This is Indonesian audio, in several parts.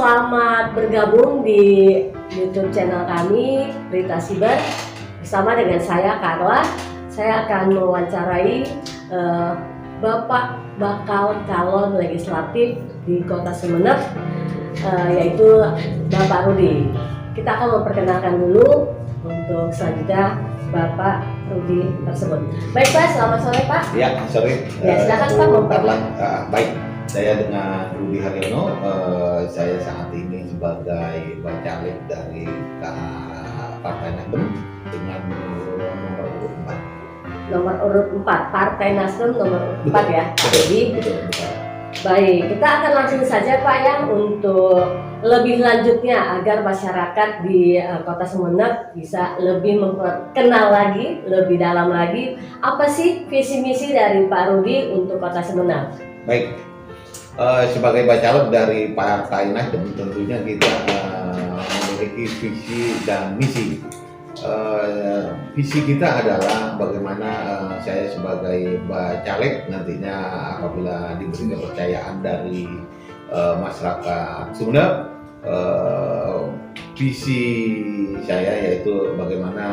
selamat bergabung di YouTube channel kami, Rita Siber. Bersama dengan saya, Carla. Saya akan mewawancarai Bapak bakal calon legislatif di Kota Sumeneb, yaitu Bapak Rudi. Kita akan memperkenalkan dulu untuk selanjutnya Bapak Rudi tersebut. Baik Pak, selamat sore Pak. Ya, sore. Ya, silakan Pak memperkenalkan. Baik, saya dengan Rudi Haryono. Saya saat ini sebagai bacalek dari Partai Nasdem dengan nomor urut 4. Nomor urut 4, Partai Nasdem nomor urut 4 ya Pak Rudi. Betul. Baik, kita akan langsung saja Pak ya untuk lebih lanjutnya agar masyarakat di Kota Sumeneb bisa lebih mengenal lagi, lebih dalam lagi apa sih visi misi dari Pak Rudi untuk Kota Sumeneb. Baik, sebagai bacalek dari Partai Nasdem tentunya kita memiliki visi dan misi. Visi kita adalah bagaimana saya sebagai bacalek nantinya apabila diberi kepercayaan dari masyarakat Sumeneb, visi saya yaitu bagaimana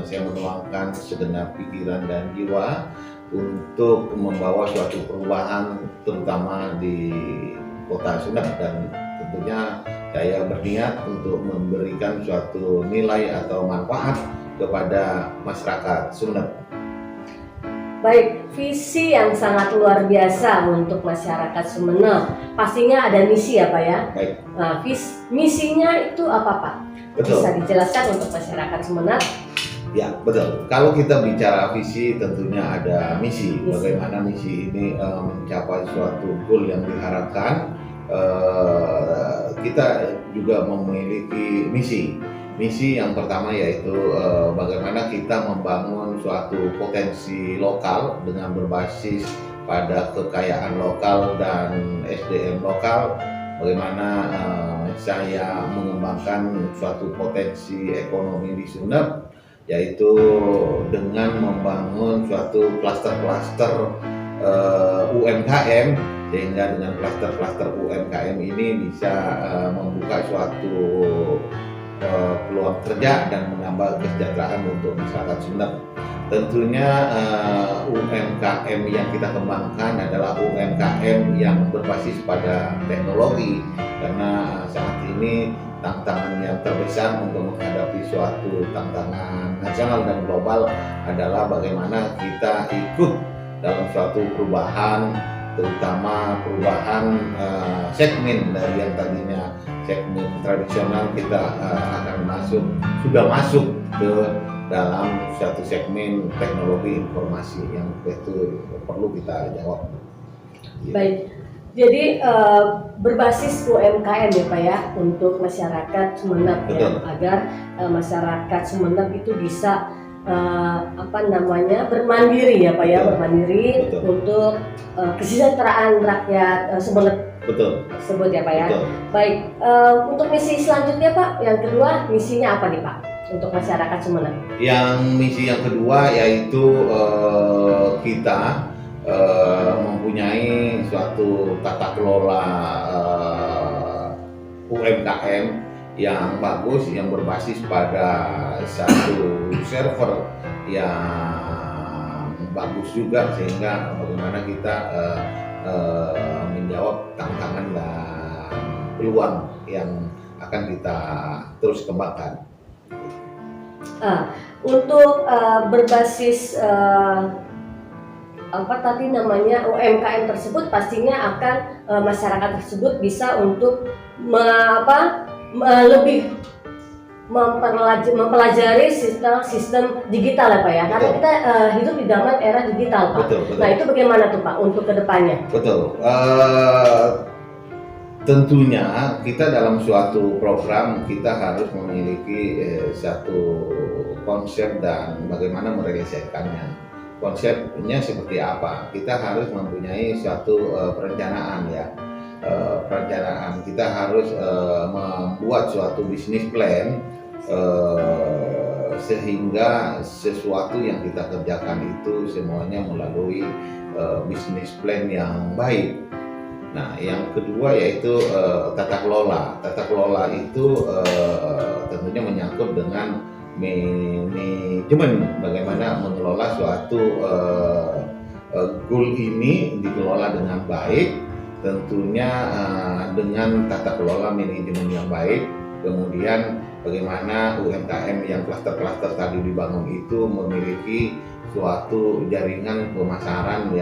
saya menuangkan segenap pikiran dan jiwa untuk membawa suatu perubahan terutama di Kota Sumeneb, dan tentunya saya berniat untuk memberikan suatu nilai atau manfaat kepada masyarakat Sumeneb. Baik, visi yang sangat luar biasa untuk masyarakat Sumeneb. Pastinya ada misi ya Pak ya. Baik. Nah, misinya itu apa Pak? Betul. Bisa dijelaskan untuk masyarakat Sumeneb? Ya, betul. Kalau kita bicara visi tentunya ada misi. Bagaimana misi ini mencapai suatu goal yang diharapkan. Kita juga memiliki misi yang pertama yaitu bagaimana kita membangun suatu potensi lokal dengan berbasis pada kekayaan lokal dan SDM lokal. Bagaimana saya mengembangkan suatu potensi ekonomi di Sumeneb, yaitu dengan membangun suatu klaster-klaster UMKM, sehingga dengan klaster-klaster UMKM ini bisa membuka suatu peluang kerja dan menambah kesejahteraan untuk masyarakat Sumeneb. Tentunya UMKM yang kita kembangkan adalah UMKM yang berbasis pada teknologi, karena saat ini tantangan yang terbesar untuk menghadapi suatu tantangan nasional dan global adalah bagaimana kita ikut dalam suatu perubahan, terutama perubahan segmen dari yang tadinya segmen tradisional kita akan sudah masuk ke dalam suatu segmen teknologi informasi yang itu perlu kita jawab. Baik, jadi berbasis UMKM ya Pak ya untuk masyarakat Sumeneb ya, agar masyarakat Sumeneb itu bisa bermandiri ya Pak ya. Betul. Bermandiri. Betul. Untuk kesejahteraan rakyat Sumeneb. Betul. Tersebut ya Pak ya. Betul. Baik, untuk misi selanjutnya Pak, yang kedua misinya apa nih Pak untuk masyarakat Sumeneb? Yang misi yang kedua yaitu kita mempunyai suatu tata kelola UMKM yang bagus, yang berbasis pada satu server yang bagus juga, sehingga bagaimana kita menjawab tantangan dan peluang yang akan kita terus kembangkan. Untuk berbasis UMKM tersebut, pastinya akan masyarakat tersebut bisa untuk lebih mempelajari sistem digital ya Pak ya. Betul. Karena kita hidup di zaman era digital Pak. Betul. Nah itu bagaimana tuh Pak untuk kedepannya? Betul. Tentunya kita dalam suatu program kita harus memiliki satu konsep dan bagaimana merealisasikannya. Konsepnya seperti apa? Kita harus mempunyai suatu perencanaan ya. Perencanaan kita harus membuat suatu bisnis plan sehingga sesuatu yang kita kerjakan itu semuanya melalui bisnis plan yang baik. Nah, yang kedua yaitu tata kelola. Tata kelola itu tentunya menyangkut dengan manajemen, bagaimana mengelola suatu goal ini dikelola dengan baik, tentunya dengan tata kelola manajemen yang baik. Kemudian bagaimana UMKM yang klaster-klaster tadi dibangun itu memiliki suatu jaringan pemasaran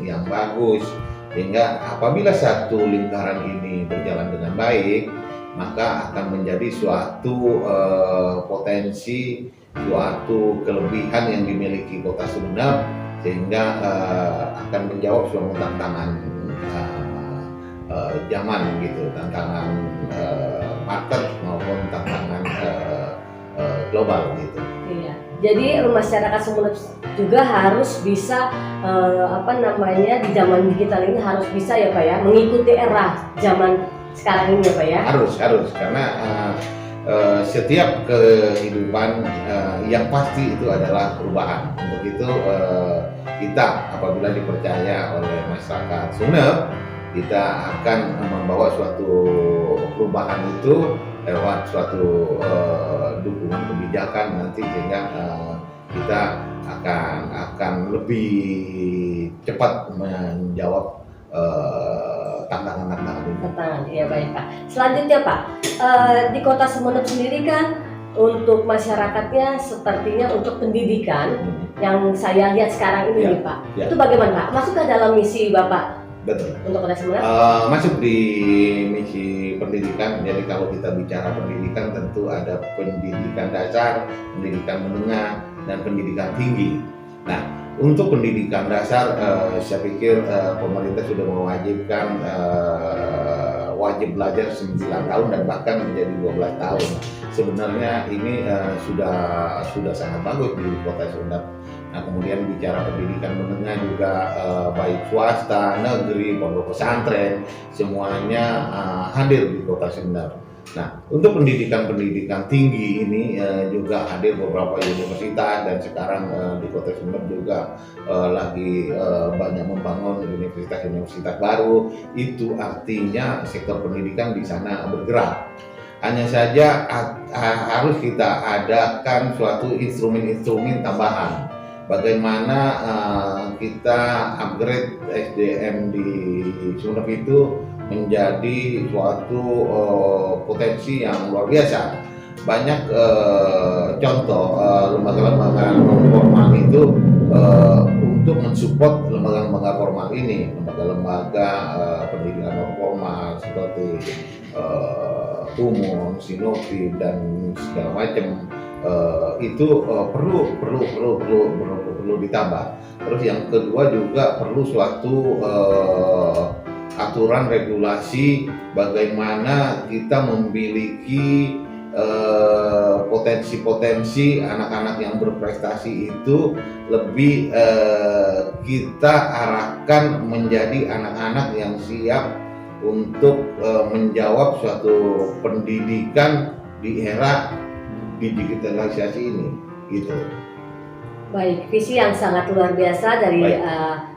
yang bagus, sehingga apabila satu lingkaran ini berjalan dengan baik, maka akan menjadi suatu potensi, suatu kelebihan yang dimiliki Kota Sumedap, sehingga akan menjawab semua tantangan zaman gitu, tantangan market maupun tantangan global gitu. Iya. Jadi masyarakat Sumeneb juga harus bisa di zaman digital ini harus bisa ya Pak ya, mengikuti era zaman sekarang ini ya Pak ya. Harus karena setiap kehidupan yang pasti itu adalah perubahan. Untuk itu kita apabila dipercaya oleh masyarakat Sumeneb, kita akan membawa suatu perubahan itu lewat suatu dukungan kebijakan nanti, sehingga kita akan lebih cepat menjawab tantangan-tantangan ini. Iya baik Pak. Selanjutnya Pak, di Kota Sumeneb sendiri kan untuk masyarakatnya sepertinya untuk pendidikan yang saya lihat sekarang ini nih Pak. Itu bagaimana Pak? Masuk ke dalam misi Bapak? Betul. Untuk Kota Sumeneb? Masuk di misi pendidikan. Jadi kalau kita bicara pendidikan tentu ada pendidikan dasar, pendidikan menengah, dan pendidikan tinggi. Nah, untuk pendidikan dasar, saya pikir pemerintah sudah mewajibkan wajib belajar 9 tahun dan bahkan menjadi 12 tahun. Sebenarnya ini sudah sangat bagus di Kota Sumedap. Nah, kemudian bicara pendidikan menengah juga baik swasta, negeri, pondok pesantren, semuanya hadir di Kota Sumedap. Nah, untuk pendidikan tinggi ini juga hadir beberapa universitas, dan sekarang di Kota Sumedap juga lagi banyak membangun universitas baru. Itu artinya sektor pendidikan di sana bergerak. Hanya saja harus kita adakan suatu instrumen-instrumen tambahan. Bagaimana kita upgrade SDM di Sumeneb itu menjadi suatu potensi yang luar biasa. Banyak contoh lembaga-lembaga non formal itu untuk mensupport lembaga-lembaga formal ini, lembaga-lembaga pendidikan non formal seperti Umum, Sinopim, dan segala macam. Itu perlu ditambah. Terus yang kedua juga perlu suatu aturan regulasi bagaimana kita memiliki potensi-potensi anak-anak yang berprestasi itu lebih kita arahkan menjadi anak-anak yang siap untuk menjawab suatu pendidikan di era digitalisasi ini, gitu. Baik, visi yang sangat luar biasa dari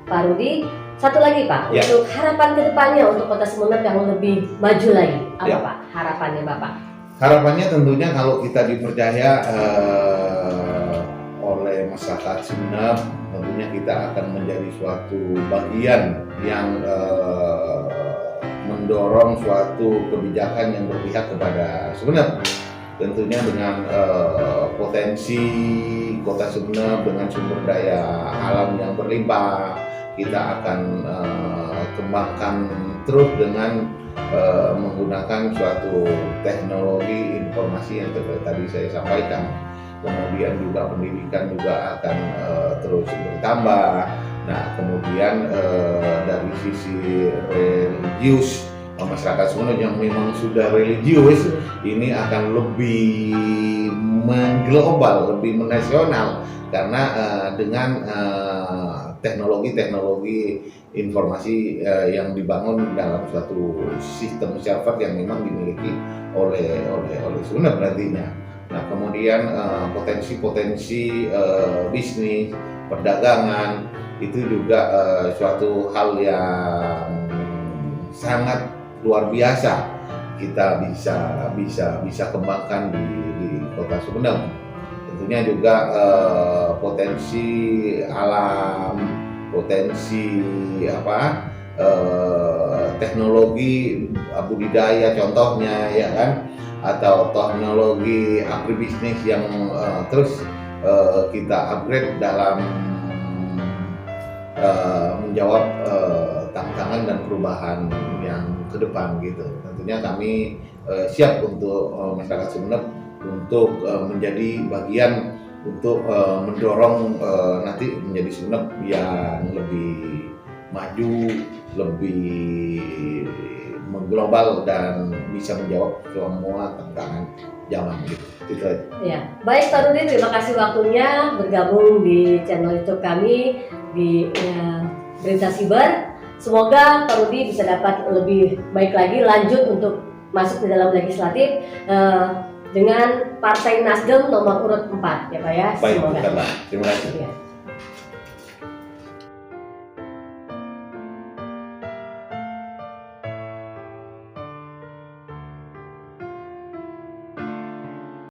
Pak Rudi. Satu lagi Pak, untuk harapan kedepannya untuk Kota Sumeneb yang lebih maju lagi, apa Pak harapannya Bapak? Harapannya tentunya kalau kita dipercaya oleh masyarakat Sumeneb, tentunya kita akan menjadi suatu bagian yang mendorong suatu kebijakan yang berpihak kepada Sumeneb. Tentunya dengan potensi Kota Sumeneb dengan sumber daya alam yang berlimpah, kita akan kembangkan terus dengan menggunakan suatu teknologi informasi yang tadi saya sampaikan. Kemudian juga pendidikan juga akan terus bertambah. Nah, kemudian dari sisi religius, masyarakat Sumeneb yang memang sudah religius ini akan lebih mengglobal, lebih menasional, karena dengan teknologi informasi yang dibangun dalam suatu sistem server yang memang dimiliki oleh Sumeneb nantinya. Nah, kemudian potensi bisnis, perdagangan itu juga suatu hal yang sangat luar biasa kita bisa kembangkan di Kota Sumedang. Tentunya juga potensi alam, potensi teknologi budidaya contohnya ya kan, atau teknologi agribisnis yang terus kita upgrade dalam menjawab tantangan dan perubahan yang ke depan gitu. Tentunya kami siap untuk masyarakat Sumeneb untuk menjadi bagian untuk mendorong nanti menjadi Sumeneb yang lebih maju, lebih mengglobal dan bisa menjawab semua tantangan zaman gitu. Ya, baik Pak Rudi, terima kasih waktunya bergabung di channel YouTube kami di Berita Siber. Semoga Pak Rudi bisa dapat lebih baik lagi, lanjut untuk masuk ke dalam legislatif dengan Partai Nasdem nomor urut 4 ya Pak ya. Baik, Semoga. terima kasih. Ya.